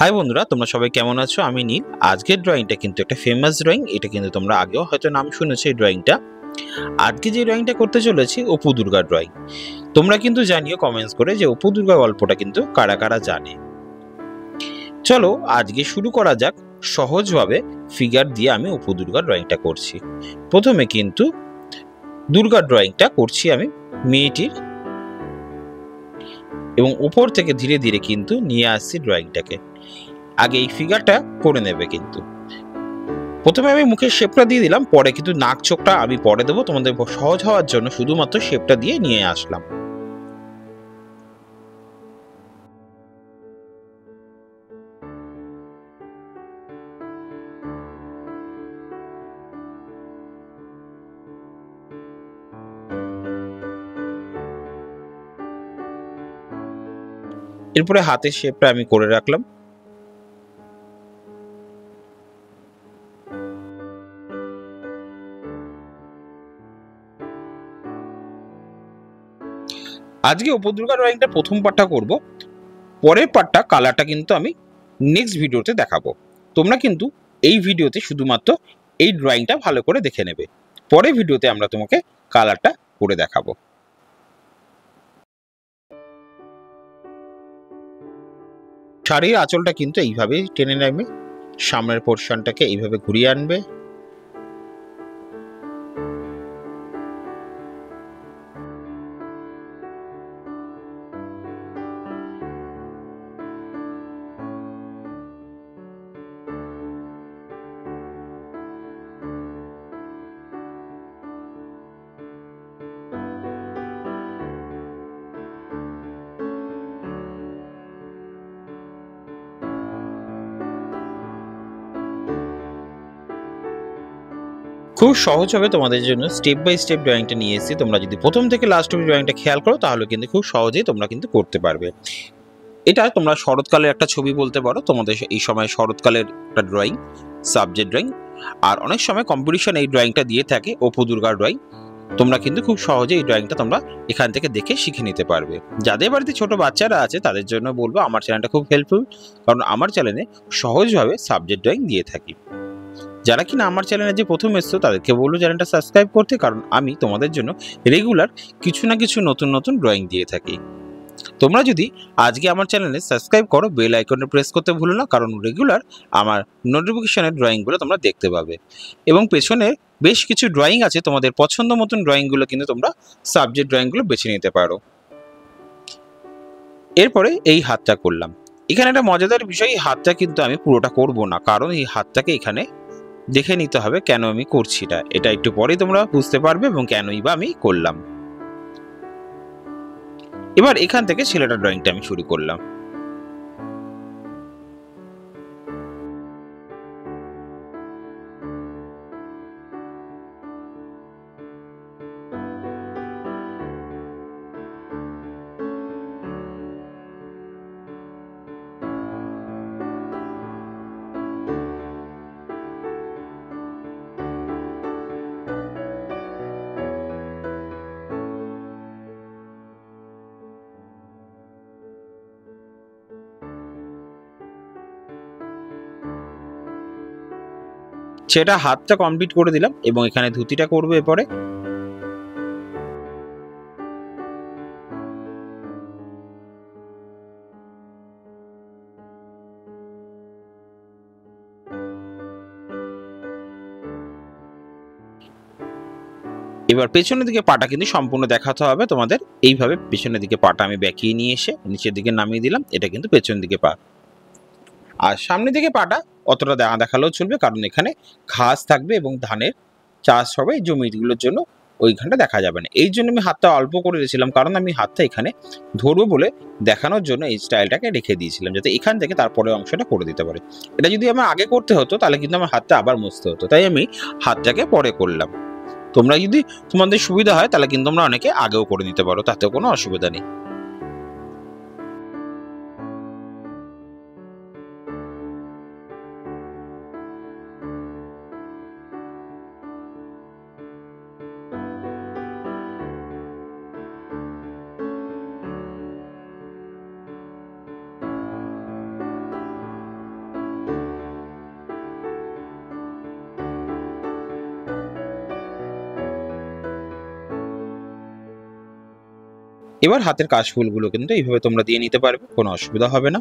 High বন্ধুরা, তোমরা সবাই কেমন আছো? আমি নীল। আজকের ড্রয়িংটা কিন্তু একটা ফেমাস ড্রয়িং। এটা কিন্তু তোমরা আগেও হয়তো নাম শুনেছো এই ড্রয়িংটা। আজকে যে ড্রয়িংটা করতে চলেছি অপু দুর্গার ড্রয়িং। তোমরা কিন্তু জানিও কমেন্টস করে যে অপু দুর্গা গল্পটা কিন্তু কারা কারা জানে। চলো আজকে শুরু করা যাক। সহজভাবে ফিগার দিয়ে আমি অপু দুর্গার ড্রয়িংটা করছি। প্রথমে কিন্তু দুর্গার ড্রয়িংটা করছি আমি মেয়েটির, এবং উপর থেকে ধীরে ধীরে কিন্তু নিয়ে আসছি ড্রয়িংটাকে। আগে এই ফিগারটা করে নেবে কিন্তু। প্রথমে আমি মুখের শেপটা দিয়ে দিলাম, পরে কিন্তু নাক চোখটা আমি পরে দেবো। তোমাদের সহজ হওয়ার জন্য শুধুমাত্র শেপটা দিয়ে নিয়ে আসলাম। এরপরে হাতের শেপটা আমি করে রাখলাম। আজকে অপু দুর্গা ড্রয়িংটা প্রথম পার্টটা করব, পরের পার্টটা কালারটা কিন্তু আমি নেক্সট ভিডিওতে দেখাবো। তোমরা কিন্তু এই ভিডিওতে শুধুমাত্র এই ড্রয়িংটা ভালো করে দেখে নেবে। পরের ভিডিওতে আমরা তোমাকে কালারটা করে দেখাবো। শাড়ির আঁচলটা কিন্তু এইভাবেই টেনে নেবে, সামনের পোর্শনটাকে এইভাবে ঘুরিয়ে আনবে। খুব সহজ হবে তোমাদের জন্য, স্টেপ বাই স্টেপ ড্রয়িংটা নিয়ে এসেছি। তোমরা যদি প্রথম থেকে লাস্ট অবধি ড্রয়িংটা খেয়াল করো তাহলে কিন্তু খুব সহজেই তোমরা কিন্তু করতে পারবে। এটা তোমরা শরৎকালের একটা ছবি বলতে পারো। তোমাদের এই সময় শরৎকালের একটা ড্রয়িং, সাবজেক্ট ড্রয়িং। আর অনেক সময় কম্পিটিশন এই ড্রয়িংটা দিয়ে থাকে, অপু দুর্গার ড্রয়িং। তোমরা কিন্তু খুব সহজে এই ড্রয়িংটা তোমরা এখান থেকে দেখে শিখে নিতে পারবে। যাদের বাড়িতে ছোট বাচ্চারা আছে তাদের জন্য বলবো আমার চ্যানেলটা খুব হেল্পফুল, কারণ আমার চ্যানেলে সহজভাবে সাবজেক্ট ড্রয়িং দিয়ে থাকি। যারা কিনা আমার চ্যানেলে যে প্রথম এসছো তাদেরকে বলবো চ্যানেলটা সাবস্ক্রাইব করতে, কারণ আমি তোমাদের জন্য রেগুলার কিছু না কিছু নতুন নতুন ড্রয়িং দিয়ে থাকি। তোমরা যদি আজকে আমার চ্যানেলে সাবস্ক্রাইব করো, বেল আইকনে প্রেস করতে ভুলো না, কারণ রেগুলার আমার নোটিফিকেশনের ড্রয়িংগুলো তোমরা দেখতে পাবে। এবং পেছনে বেশ কিছু ড্রয়িং আছে, তোমাদের পছন্দ মতন ড্রয়িংগুলো কিন্তু তোমরা সাবজেক্ট ড্রয়িংগুলো বেছে নিতে পারো। এরপরে এই হাতটা করলাম। এখানে একটা মজাদার বিষয়, এই হাতটা কিন্তু আমি পুরোটা করব না, কারণ এই হাতটাকে এখানে দেখে নিতে হবে কেন আমি করছি। এটা একটু পরেই তোমরা বুঝতে পারবে এবং কেনই বা আমি করলাম। এবার এখান থেকে ছেলেটার ড্রয়িংটা আমি শুরু করলাম। সেটা হাতটা কমপ্লিট করে দিলাম এবং এখানে ধুতিটা করবো এরপরে। এবার পেছনের দিকে পাটা কিন্তু সম্পূর্ণ দেখাতে হবে তোমাদের। এইভাবে পেছনের দিকে পাটা আমি বেঁকিয়ে নিয়ে এসে নিচের দিকে নামিয়ে দিলাম। এটা কিন্তু পেছন দিকে পা। আর সামনের দিকে পাটা অতটা দেখালেও চলবে, কারণ এখানে ঘাস থাকবে এবং ধানের চাষ হবে এই জমিগুলোর জন্য, ওইখানটা দেখা যাবে না। এই জন্য আমি হাতটা অল্প করে রেখেছিলাম, কারণ আমি হাতটা এখানে ধরবো বলে দেখানোর জন্য এই স্টাইলটাকে রেখে দিয়েছিলাম, যাতে এখান থেকে তারপরে অংশটা করে দিতে পারে। এটা যদি আমার আগে করতে হতো তাহলে কিন্তু আমার হাতটা আবার মুছতে হতো, তাই আমি হাতটাকে পরে করলাম। তোমরা যদি তোমাদের সুবিধা হয় তাহলে কিন্তু তোমরা অনেকে আগেও করে নিতে পারো, তাতেও কোনো অসুবিধা নেই। এবার হাতের কাশফুলগুলো কিন্তু এইভাবে তোমরা দিয়ে নিতে পারবে, কোনো অসুবিধা হবে না।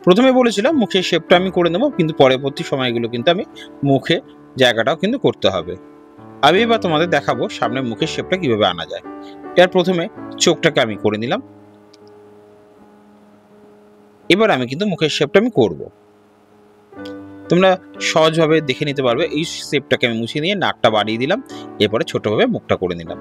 প্রথমে বলেছিলাম মুখের শেপটা আমি করে নেবো, কিন্তু পরবর্তী সময়গুলো কিন্তু আমি মুখে জায়গাটাও কিন্তু করতে হবে। আমি এবার তোমাদের দেখাবো সামনে মুখের শেপটা কিভাবে আনা যায়। এর প্রথমে চোখটাকে আমি করে নিলাম। এবার আমি কিন্তু মুখের শেপটা আমি করব। তোমরা সহজভাবে দেখে নিতে পারবে। এই শেপটাকে আমি মুছে নিয়ে নাকটা বাড়িয়ে দিলাম, এরপরে ছোটভাবে মুখটা করে নিলাম।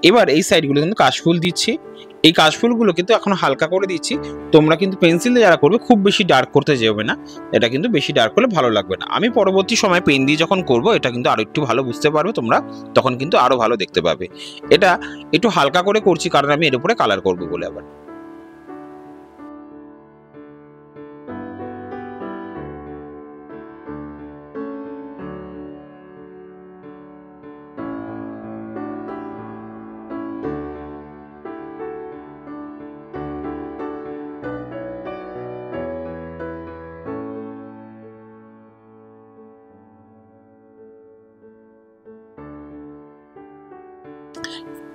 এবার এই সাইডগুলো কিন্তু কাশফুল দিচ্ছি। এই কাশফুলগুলো কিন্তু এখন হালকা করে দিচ্ছি। তোমরা কিন্তু পেন্সিল দিয়ে যারা করবে খুব বেশি ডার্ক করতে যাবে না, এটা কিন্তু বেশি ডার্ক করলে ভালো লাগবে না। আমি পরবর্তী সময় পেন দিয়ে যখন করব এটা কিন্তু আরো একটু ভালো বুঝতে পারবে তোমরা, তখন কিন্তু আরো ভালো দেখতে পাবে। এটা একটু হালকা করে করছি কারণ আমি এর উপরে কালার করবো বলে। আবার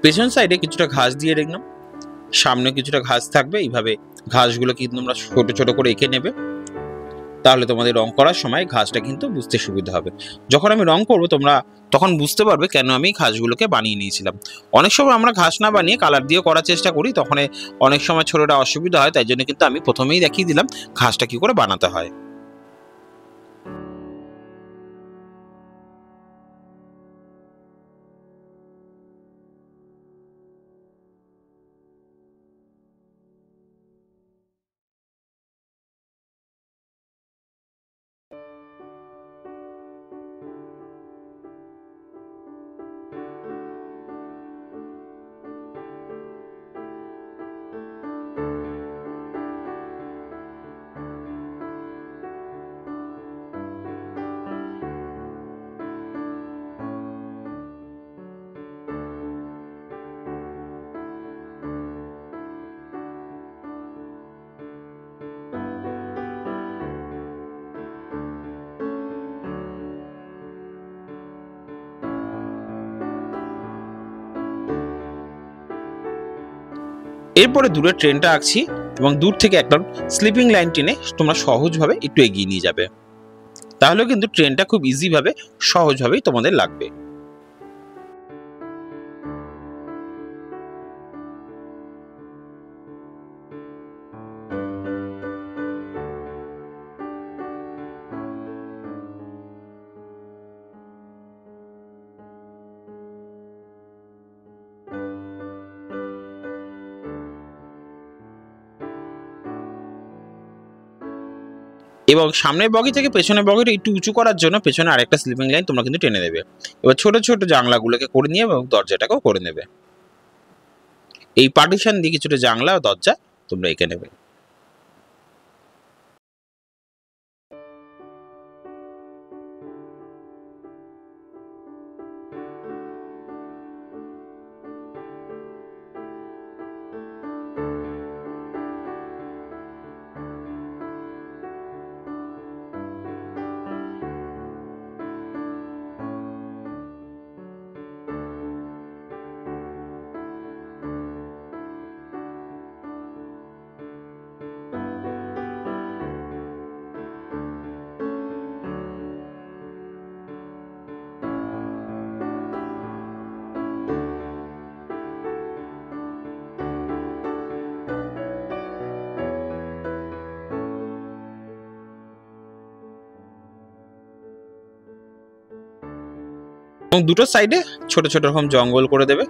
পেছন সাইডে কিছুটা ঘাস দিয়ে রাখলাম, সামনে কিছুটা ঘাস থাকবে। এইভাবে ঘাসগুলো কিন্তু তোমরা ছোট ছোট করে এঁকে নেবে, তাহলে তোমাদের রং করার সময় ঘাসটা কিন্তু বুঝতে সুবিধা হবে। যখন আমি রং করবো তোমরা তখন বুঝতে পারবে কেন আমি ঘাসগুলোকে বানিয়ে নিয়েছিলাম। অনেক সময় আমরা ঘাস না বানিয়ে কালার দিয়ে করার চেষ্টা করি, তখন অনেক সময় ছোটটা অসুবিধা হয়, তাই জন্য কিন্তু আমি প্রথমেই দেখিয়ে দিলাম ঘাসটা কি করে বানাতে হয়। এরপরে দূরের ট্রেনটা আঁকছি এবং দূর থেকে একদম স্লিপিং লাইন টেনে তোমরা সহজভাবে একটু এগিয়ে নিয়ে যাবে, তাহলে কিন্তু ট্রেনটা খুব ইজিভাবে সহজভাবেই তোমাদের লাগবে। এবং সামনের বগি থেকে পেছনের বগিটা একটু উঁচু করার জন্য পেছনে আরেকটা স্লিপিং লাইন তোমরা কিন্তু টেনে দেবে। এবার ছোট ছোট জানলাগুলোকে করে নিয়ে এবং দরজাটাকেও করে নেবে। এই পার্টিশন দিয়ে কিছুটা জানলা ও দরজা তোমরা এঁকে নেবে। এবং দুটো সাইডে ছোট ছোট রকম জঙ্গল করে দেবে,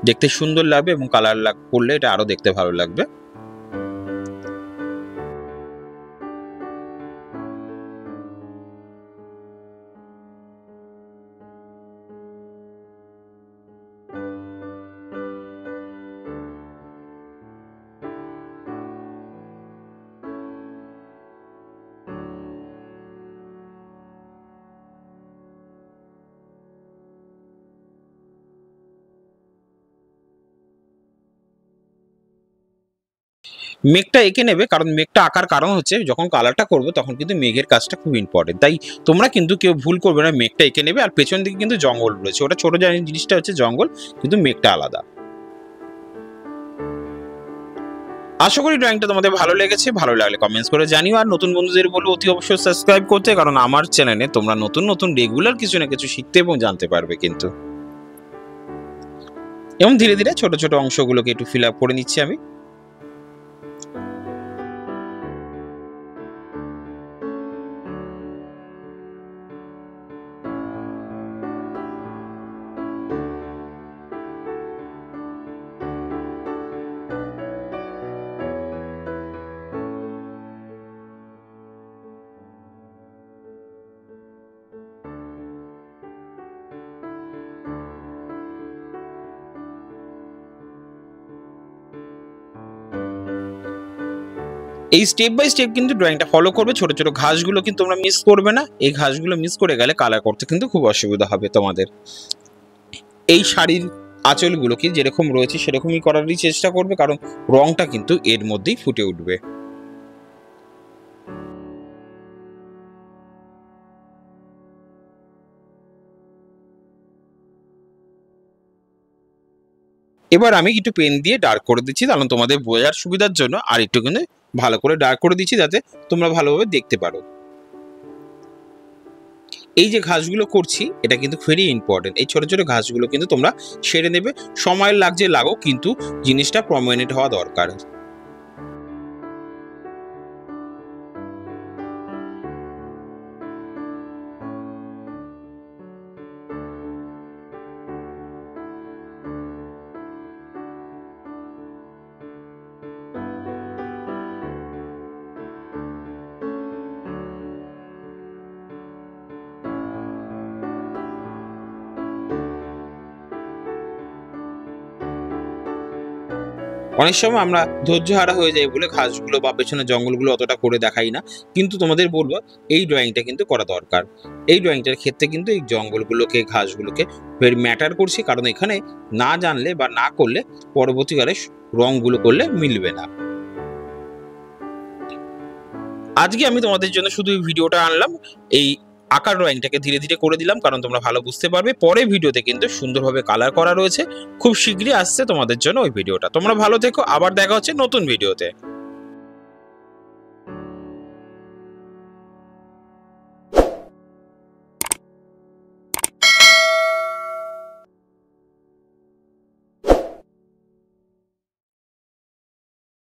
দেখতে সুন্দর লাগবে এবং কালার করলে এটা আরো দেখতে ভালো লাগবে। মেঘটা এঁকে নেবে, কারণ মেঘটা আঁকার কারণ হচ্ছে যখন কালারটা করবো তখন কিন্তু মেঘের কাজটা খুব ইম্পর্টেন্ট। তাই তোমরা কিন্তু কেউ ভুল করবে না, মেঘটা এঁকে নেবে। আর পেছন দিকে কিন্তু জঙ্গল রয়েছে, ওটা ছোট জিনিসটা হচ্ছে জঙ্গল, কিন্তু মেঘটা আলাদা। আশা করি ড্রয়িংটা তোমাদের ভালো লেগেছে। ভালো লাগলে কমেন্টস করে জানিও। আর নতুন বন্ধুদের বলবো অতি অবশ্যই সাবস্ক্রাইব করতে, কারণ আমার চ্যানেলে তোমরা নতুন নতুন রেগুলার কিছু না কিছু শিখতে এবং জানতে পারবে কিন্তু। এবং ধীরে ধীরে ছোট ছোট অংশগুলোকে একটু ফিল আপ করে নিচ্ছি আমি। এই স্টেপ বাই স্টেপ কিন্তু ড্রয়িংটা ফলো করবে। ছোট ছোট ঘাসগুলো কিন্তু তোমরা মিস করবে না, এই ঘাসগুলো মিস করে গেলে কালার করতে কিন্তু খুব অসুবিধা হবে তোমাদের। এই শাড়ির আঁচলগুলোকে যেরকম রয়েছে সেরকমই করারই চেষ্টা করবে, কারণ রংটা কিন্তু এর মধ্যেই ফুটে উঠবে। এবার আমি একটু পেন দিয়ে ডার্ক করে দিচ্ছি, কারণ তোমাদের বোঝার সুবিধার জন্য আর একটু কিন্তু ভালো করে ডার্ক করে দিচ্ছি, যাতে তোমরা ভালোভাবে দেখতে পারো। এই যে ঘাসগুলো করছি এটা কিন্তু ভেরি ইম্পর্টেন্ট। এই ছোট ছোট ঘাসগুলো কিন্তু তোমরা সেরে নেবে, সময় লাগছে লাগো, কিন্তু জিনিসটা প্রমিনেন্ট হওয়া দরকার। অনেক সময় আমরা ধৈর্য হারা হয়ে যাই বলে ঘাসগুলো বা পেছনে জঙ্গলগুলো অতটা করে দেখাই না, কিন্তু তোমাদের বলবো এই ড্রয়িংটা কিন্তু করা দরকার। এই ড্রয়িংটার ক্ষেত্রে কিন্তু এই জঙ্গলগুলোকে ঘাসগুলোকে ভেরি ম্যাটার করছে, কারণ এখানে না জানলে বা না করলে পরবর্তীকালে রংগুলো করলে মিলবে না। আজকে আমি তোমাদের জন্য শুধু এই ভিডিওটা আনলাম, এই আঁকার ড্রয়িংটাকে ধীরে ধীরে করে দিলাম, কারণ তোমরা ভালো বুঝতে পারবে। পরে ভিডিওতে কিন্তু সুন্দরভাবে কালার করা রয়েছে, খুব শীঘ্রই আসছে তোমাদের জন্য ওই ভিডিওটা। তোমরা ভালো থেকো, আবার দেখা হচ্ছে নতুন ভিডিওতে।